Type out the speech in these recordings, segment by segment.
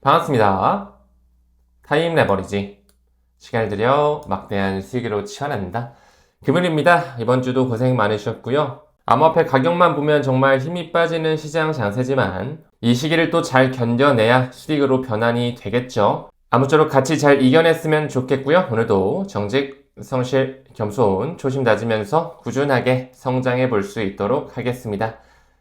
반갑습니다. 타임 레버리지. 시간을 들여 막대한 수익으로 치환합니다. 금요일입니다. 이번 주도 고생 많으셨고요. 암호화폐 가격만 보면 정말 힘이 빠지는 시장 장세지만 이 시기를 또 잘 견뎌내야 수익으로 변환이 되겠죠. 아무쪼록 같이 잘 이겨냈으면 좋겠고요. 오늘도 정직, 성실, 겸손, 초심 다지면서 꾸준하게 성장해 볼 수 있도록 하겠습니다.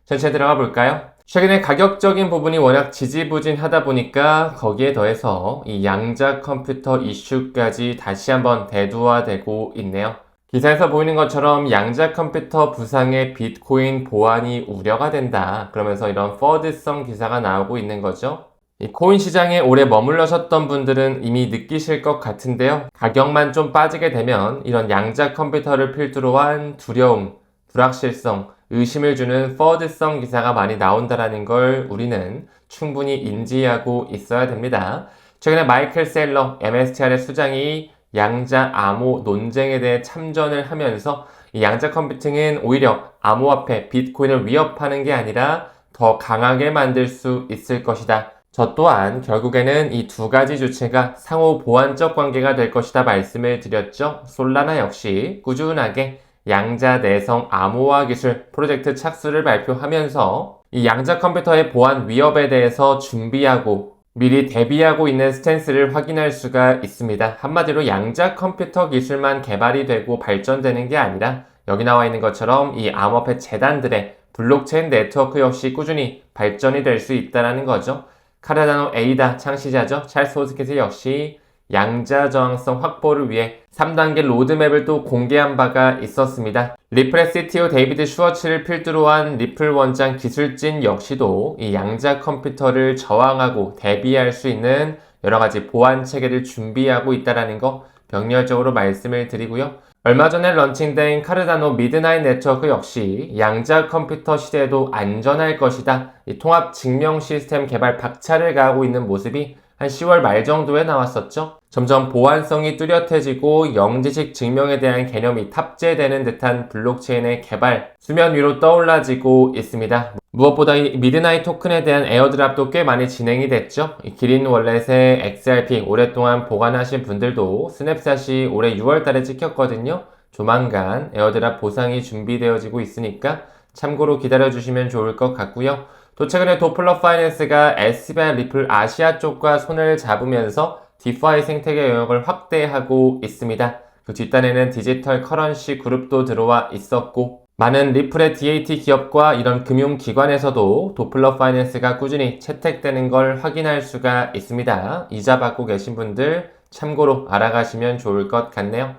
전체 들어가 볼까요? 최근에 가격적인 부분이 워낙 지지부진하다 보니까 거기에 더해서 이 양자 컴퓨터 이슈까지 다시 한번 대두화되고 있네요. 기사에서 보이는 것처럼 양자 컴퓨터 부상의 비트코인 보안이 우려가 된다. 그러면서 이런 퍼드성 기사가 나오고 있는 거죠. 이 코인 시장에 오래 머물러셨던 분들은 이미 느끼실 것 같은데요. 가격만 좀 빠지게 되면 이런 양자 컴퓨터를 필두로 한 두려움, 불확실성, 의심을 주는 퍼드성 기사가 많이 나온다는 걸 우리는 충분히 인지하고 있어야 됩니다. 최근에 마이클 셀러, MSTR의 수장이 양자 암호 논쟁에 대해 참전을 하면서 이 양자 컴퓨팅은 오히려 암호화폐, 비트코인을 위협하는 게 아니라 더 강하게 만들 수 있을 것이다. 저 또한 결국에는 이 두 가지 주체가 상호 보완적 관계가 될 것이다 말씀을 드렸죠. 솔라나 역시 꾸준하게 양자 내성 암호화 기술 프로젝트 착수를 발표하면서 이 양자 컴퓨터의 보안 위협에 대해서 준비하고 미리 대비하고 있는 스탠스를 확인할 수가 있습니다. 한마디로 양자 컴퓨터 기술만 개발이 되고 발전되는 게 아니라 여기 나와 있는 것처럼 이 암호화폐 재단들의 블록체인 네트워크 역시 꾸준히 발전이 될 수 있다는 거죠. 카르다노 에이다 창시자죠. 찰스 호스키스 역시 양자 저항성 확보를 위해 3단계 로드맵을 또 공개한 바가 있었습니다. 리플의 CTO 데이비드 슈워츠를 필두로 한 리플 원장 기술진 역시도 이 양자 컴퓨터를 저항하고 대비할 수 있는 여러가지 보안 체계를 준비하고 있다는 거 병렬적으로 말씀을 드리고요. 얼마 전에 런칭된 카르다노 미드나잇 네트워크 역시 양자 컴퓨터 시대에도 안전할 것이다. 이 통합 증명 시스템 개발 박차를 가하고 있는 모습이 한 10월 말 정도에 나왔었죠. 점점 보안성이 뚜렷해지고 영지식 증명에 대한 개념이 탑재되는 듯한 블록체인의 개발 수면 위로 떠올라지고 있습니다. 무엇보다 이 미드나잇 토큰에 대한 에어드랍도 꽤 많이 진행이 됐죠. 기린 월렛의 XRP 오랫동안 보관하신 분들도 스냅샷이 올해 6월 달에 찍혔거든요. 조만간 에어드랍 보상이 준비되어지고 있으니까 참고로 기다려주시면 좋을 것 같고요. 또 최근에 도플러 파이낸스가 SBI 리플 아시아 쪽과 손을 잡으면서 디파이 생태계 영역을 확대하고 있습니다. 그 뒷단에는 디지털 커런시 그룹도 들어와 있었고 많은 리플의 DAT 기업과 이런 금융기관에서도 도플러 파이낸스가 꾸준히 채택되는 걸 확인할 수가 있습니다. 이자 받고 계신 분들 참고로 알아가시면 좋을 것 같네요.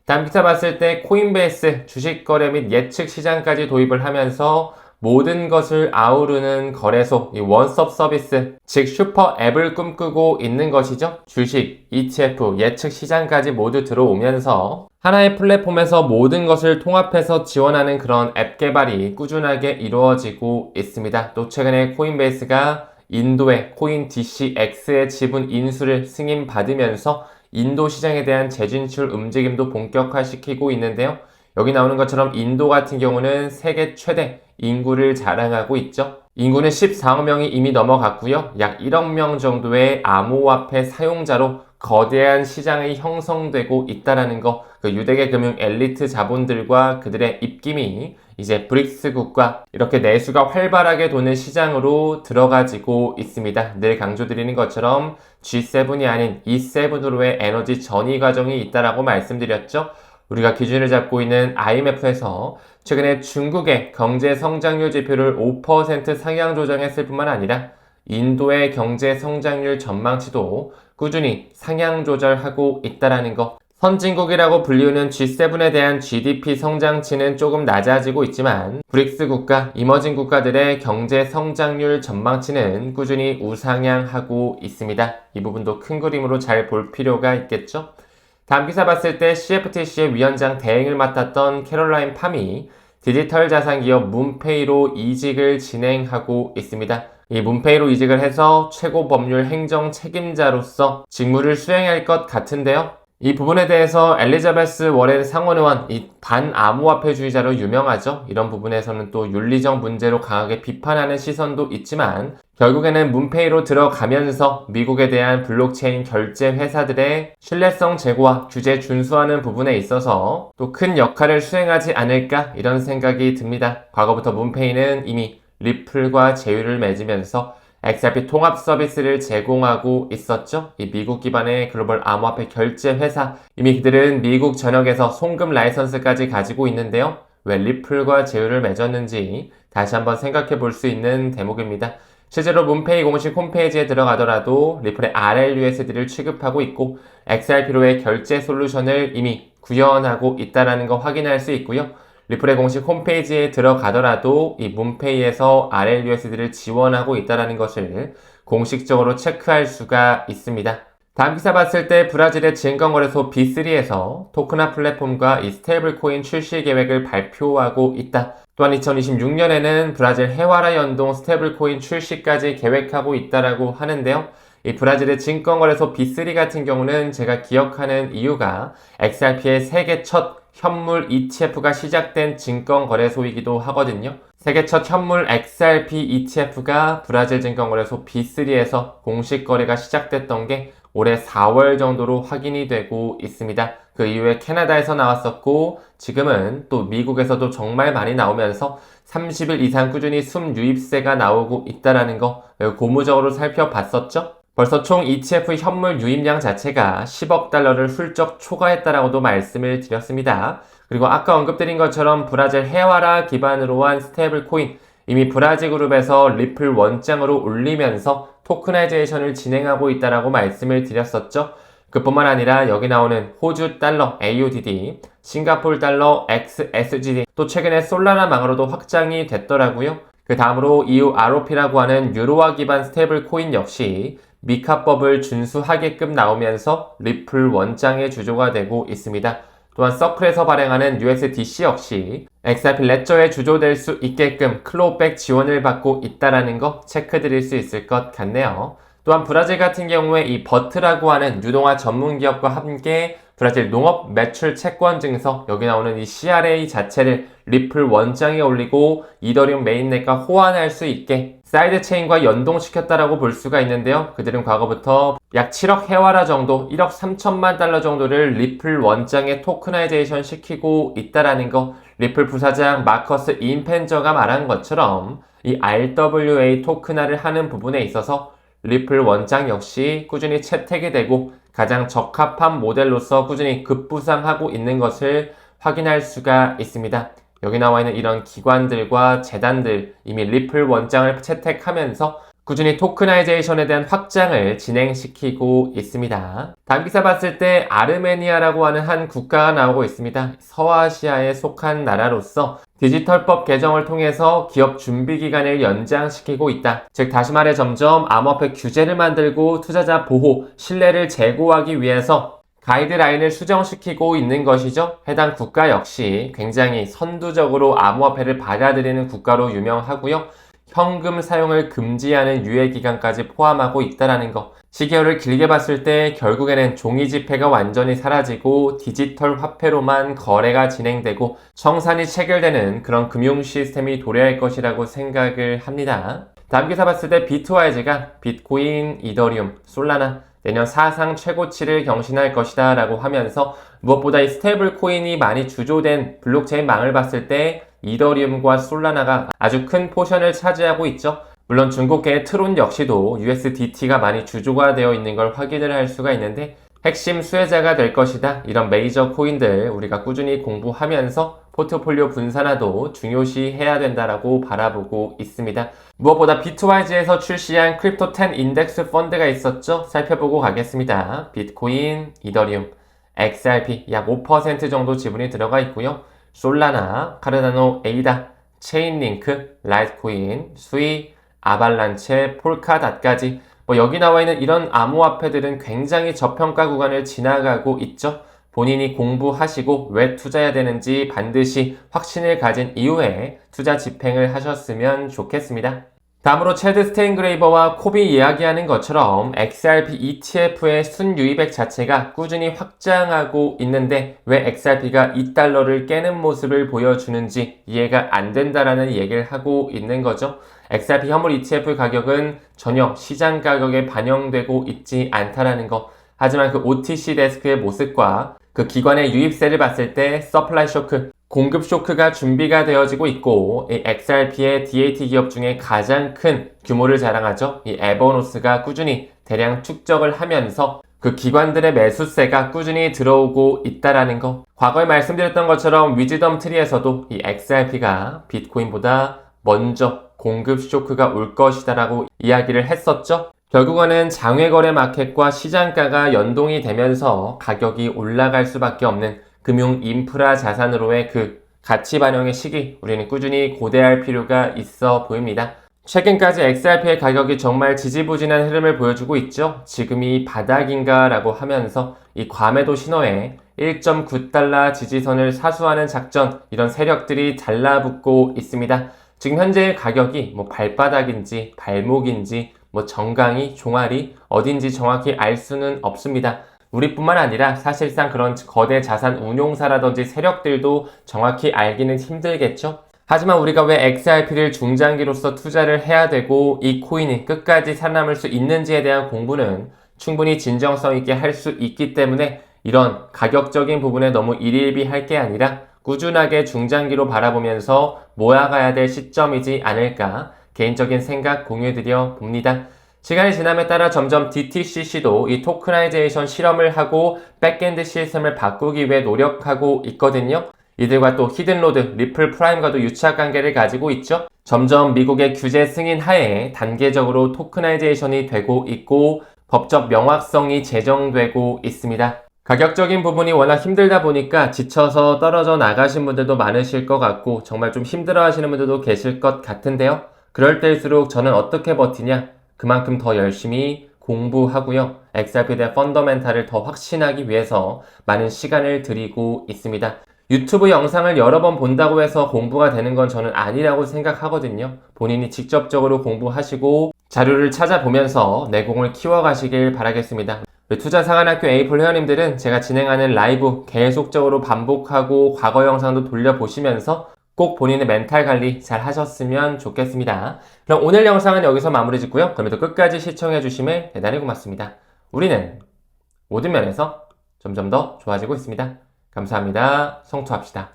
다음 기사 봤을 때 코인베이스 주식 거래 및 예측 시장까지 도입을 하면서 모든 것을 아우르는 거래소, 이 원스톱 서비스, 즉 슈퍼 앱을 꿈꾸고 있는 것이죠. 주식, ETF, 예측 시장까지 모두 들어오면서 하나의 플랫폼에서 모든 것을 통합해서 지원하는 그런 앱 개발이 꾸준하게 이루어지고 있습니다. 또 최근에 코인베이스가 인도의 코인 DCX의 지분 인수를 승인받으면서 인도 시장에 대한 재진출 움직임도 본격화시키고 있는데요. 여기 나오는 것처럼 인도 같은 경우는 세계 최대 인구를 자랑하고 있죠. 인구는 14억 명이 이미 넘어갔고요. 약 1억 명 정도의 암호화폐 사용자로 거대한 시장이 형성되고 있다는 거, 그 유대계 금융 엘리트 자본들과 그들의 입김이 이제 브릭스 국가 이렇게 내수가 활발하게 도는 시장으로 들어가지고 있습니다. 늘 강조드리는 것처럼 G7이 아닌 E7으로의 에너지 전이 과정이 있다라고 말씀드렸죠. 우리가 기준을 잡고 있는 IMF에서 최근에 중국의 경제 성장률 지표를 5% 상향 조정했을 뿐만 아니라 인도의 경제 성장률 전망치도 꾸준히 상향 조절하고 있다는 거. 선진국이라고 불리우는 G7에 대한 GDP 성장치는 조금 낮아지고 있지만 브릭스 국가, 이머징 국가들의 경제 성장률 전망치는 꾸준히 우상향하고 있습니다. 이 부분도 큰 그림으로 잘 볼 필요가 있겠죠. 다음 기사 봤을 때 CFTC의 위원장 대행을 맡았던 캐롤라인 팜이 디지털 자산 기업 문페이로 이직을 진행하고 있습니다. 이 문페이로 이직을 해서 최고 법률 행정 책임자로서 직무를 수행할 것 같은데요. 이 부분에 대해서 엘리자베스 워렌 상원의원, 이 반암호화폐주의자로 유명하죠. 이런 부분에서는 또 윤리적 문제로 강하게 비판하는 시선도 있지만 결국에는 문페이로 들어가면서 미국에 대한 블록체인 결제 회사들의 신뢰성 제고와 규제 준수하는 부분에 있어서 또 큰 역할을 수행하지 않을까 이런 생각이 듭니다. 과거부터 문페이는 이미 리플과 제휴를 맺으면서 XRP 통합 서비스를 제공하고 있었죠. 이 미국 기반의 글로벌 암호화폐 결제 회사, 이미 그들은 미국 전역에서 송금 라이선스까지 가지고 있는데요. 왜 리플과 제휴를 맺었는지 다시 한번 생각해 볼 수 있는 대목입니다. 실제로 문페이 공식 홈페이지에 들어가더라도 리플의 RLUSD를 취급하고 있고 XRP로의 결제 솔루션을 이미 구현하고 있다는 거 확인할 수 있고요. 리플의 공식 홈페이지에 들어가더라도 이 문페이에서 RLUSD를 지원하고 있다는 것을 공식적으로 체크할 수가 있습니다. 다음 기사 봤을 때 브라질의 증권거래소 B3에서 토크나 플랫폼과 이 스테이블 코인 출시 계획을 발표하고 있다. 또한 2026년에는 브라질 해와라 연동 스테이블 코인 출시까지 계획하고 있다라고 하는데요. 이 브라질의 증권거래소 B3 같은 경우는 제가 기억하는 이유가 XRP의 세계 첫 현물 ETF가 시작된 증권거래소이기도 하거든요. 세계 첫 현물 XRP ETF가 브라질 증권거래소 B3에서 공식 거래가 시작됐던 게 올해 4월 정도로 확인이 되고 있습니다. 그 이후에 캐나다에서 나왔었고 지금은 또 미국에서도 정말 많이 나오면서 30일 이상 꾸준히 순유입세가 나오고 있다는 거 고무적으로 살펴봤었죠. 벌써 총 ETF 현물 유입량 자체가 10억 달러를 훌쩍 초과했다라고도 말씀을 드렸습니다. 그리고 아까 언급드린 것처럼 브라질 해와라 기반으로 한 스테이블 코인, 이미 브라질 그룹에서 리플 원장으로 올리면서 토크나이제이션을 진행하고 있다라고 말씀을 드렸었죠. 그뿐만 아니라 여기 나오는 호주 달러 AUDD, 싱가포르 달러 XSGD, 또 최근에 솔라나 망으로도 확장이 됐더라고요. 그 다음으로 EU ROP라고 하는 유로화 기반 스테이블 코인 역시 미카법을 준수하게끔 나오면서 리플 원장의 주조가 되고 있습니다. 또한 서클에서 발행하는 USDC 역시 XRP 레저에 주조될 수 있게끔 클로우백 지원을 받고 있다는 거 체크드릴 수 있을 것 같네요. 또한 브라질 같은 경우에 이 버트라고 하는 유동화 전문 기업과 함께 브라질 농업 매출 채권 증서, 여기 나오는 이 CRA 자체를 리플 원장에 올리고 이더리움 메인넷과 호환할 수 있게 사이드 체인과 연동시켰다라고 볼 수가 있는데요. 그들은 과거부터 약 7억 해와라 정도, 1억 3천만 달러 정도를 리플 원장에 토크나이제이션 시키고 있다라는 거, 리플 부사장 마커스 인펜저가 말한 것처럼 이 RWA 토크나를 하는 부분에 있어서 리플 원장 역시 꾸준히 채택이 되고 가장 적합한 모델로서 꾸준히 급부상하고 있는 것을 확인할 수가 있습니다. 여기 나와 있는 이런 기관들과 재단들 이미 리플 원장을 채택하면서 꾸준히 토크나이제이션에 대한 확장을 진행시키고 있습니다. 다음 기사 봤을 때 아르메니아라고 하는 한 국가가 나오고 있습니다. 서아시아에 속한 나라로서 디지털법 개정을 통해서 기업 준비 기간을 연장시키고 있다. 즉 다시 말해 점점 암호화폐 규제를 만들고 투자자 보호, 신뢰를 제고하기 위해서 가이드라인을 수정시키고 있는 것이죠. 해당 국가 역시 굉장히 선두적으로 암호화폐를 받아들이는 국가로 유명하고요. 현금 사용을 금지하는 유예기간까지 포함하고 있다는 거. 시계열을 길게 봤을 때 결국에는 종이지폐가 완전히 사라지고 디지털 화폐로만 거래가 진행되고 청산이 체결되는 그런 금융 시스템이 도래할 것이라고 생각을 합니다. 다음 기사 봤을 때 비트와이즈가 비트코인, 이더리움, 솔라나 내년 사상 최고치를 경신할 것이다 라고 하면서 무엇보다 이 스테이블 코인이 많이 주조된 블록체인 망을 봤을 때 이더리움과 솔라나가 아주 큰 포션을 차지하고 있죠. 물론 중국계의 트론 역시도 USDT가 많이 주조가 되어 있는 걸 확인을 할 수가 있는데 핵심 수혜자가 될 것이다. 이런 메이저 코인들 우리가 꾸준히 공부하면서 포트폴리오 분산화도 중요시 해야 된다라고 바라보고 있습니다. 무엇보다 비트와이즈에서 출시한 크립토 10 인덱스 펀드가 있었죠. 살펴보고 가겠습니다. 비트코인, 이더리움, XRP 약 5% 정도 지분이 들어가 있고요. 솔라나, 카르다노, 에이다, 체인링크, 라이트코인, 수이, 아발란체, 폴카닷까지 여기 나와 있는 이런 암호화폐들은 굉장히 저평가 구간을 지나가고 있죠. 본인이 공부하시고 왜 투자해야 되는지 반드시 확신을 가진 이후에 투자 집행을 하셨으면 좋겠습니다. 다음으로 체드 스테인그레이버와 콥이 이야기하는 것처럼 XRP ETF의 순유입액 자체가 꾸준히 확장하고 있는데 왜 XRP가 2달러를 깨는 모습을 보여주는지 이해가 안 된다라는 얘기를 하고 있는 거죠. XRP 현물 ETF 가격은 전혀 시장 가격에 반영되고 있지 않다라는 거. 하지만 그 OTC 데스크의 모습과 그 기관의 유입세를 봤을 때 서플라이 쇼크, 공급 쇼크가 준비가 되어지고 있고 이 XRP의 DAT 기업 중에 가장 큰 규모를 자랑하죠. 이 에버노스가 꾸준히 대량 축적을 하면서 그 기관들의 매수세가 꾸준히 들어오고 있다라는 거. 과거에 말씀드렸던 것처럼 위즈덤 트리에서도 이 XRP가 비트코인보다 먼저 공급 쇼크가 올 것이다라고 이야기를 했었죠. 결국은 장외거래 마켓과 시장가가 연동이 되면서 가격이 올라갈 수밖에 없는 금융 인프라 자산으로의 그 가치 반영의 시기 우리는 꾸준히 고대할 필요가 있어 보입니다. 최근까지 XRP의 가격이 정말 지지부진한 흐름을 보여주고 있죠. 지금이 바닥인가 라고 하면서 이 과매도 신호에 1.9달러 지지선을 사수하는 작전 이런 세력들이 달라붙고 있습니다. 지금 현재 가격이 발바닥인지 발목인지 정강이 종아리 어딘지 정확히 알 수는 없습니다. 우리뿐만 아니라 사실상 그런 거대 자산 운용사라든지 세력들도 정확히 알기는 힘들겠죠. 하지만 우리가 왜 XRP를 중장기로서 투자를 해야 되고 이 코인이 끝까지 살아남을 수 있는지에 대한 공부는 충분히 진정성 있게 할 수 있기 때문에 이런 가격적인 부분에 너무 일일비할 게 아니라 꾸준하게 중장기로 바라보면서 모아가야 될 시점이지 않을까 개인적인 생각 공유드려 봅니다. 시간이 지남에 따라 점점 DTCC도 이 토크나이제이션 실험을 하고 백엔드 시스템을 바꾸기 위해 노력하고 있거든요. 이들과 또 히든로드, 리플 프라임과도 유착 관계를 가지고 있죠. 점점 미국의 규제 승인 하에 단계적으로 토크나이제이션이 되고 있고 법적 명확성이 제정되고 있습니다. 가격적인 부분이 워낙 힘들다 보니까 지쳐서 떨어져 나가신 분들도 많으실 것 같고 정말 좀 힘들어 하시는 분들도 계실 것 같은데요. 그럴 때일수록 저는 어떻게 버티냐? 그만큼 더 열심히 공부하고요. XRP에 대한 펀더멘탈을 더 확신하기 위해서 많은 시간을 들이고 있습니다. 유튜브 영상을 여러 번 본다고 해서 공부가 되는 건 저는 아니라고 생각하거든요. 본인이 직접적으로 공부하시고 자료를 찾아보면서 내공을 키워가시길 바라겠습니다. 투자상한학교 에이플 회원님들은 제가 진행하는 라이브 계속적으로 반복하고 과거 영상도 돌려보시면서 꼭 본인의 멘탈 관리 잘 하셨으면 좋겠습니다. 그럼 오늘 영상은 여기서 마무리 짓고요. 그럼에도 끝까지 시청해주심에 대단히 고맙습니다. 우리는 모든 면에서 점점 더 좋아지고 있습니다. 감사합니다. 성투합시다.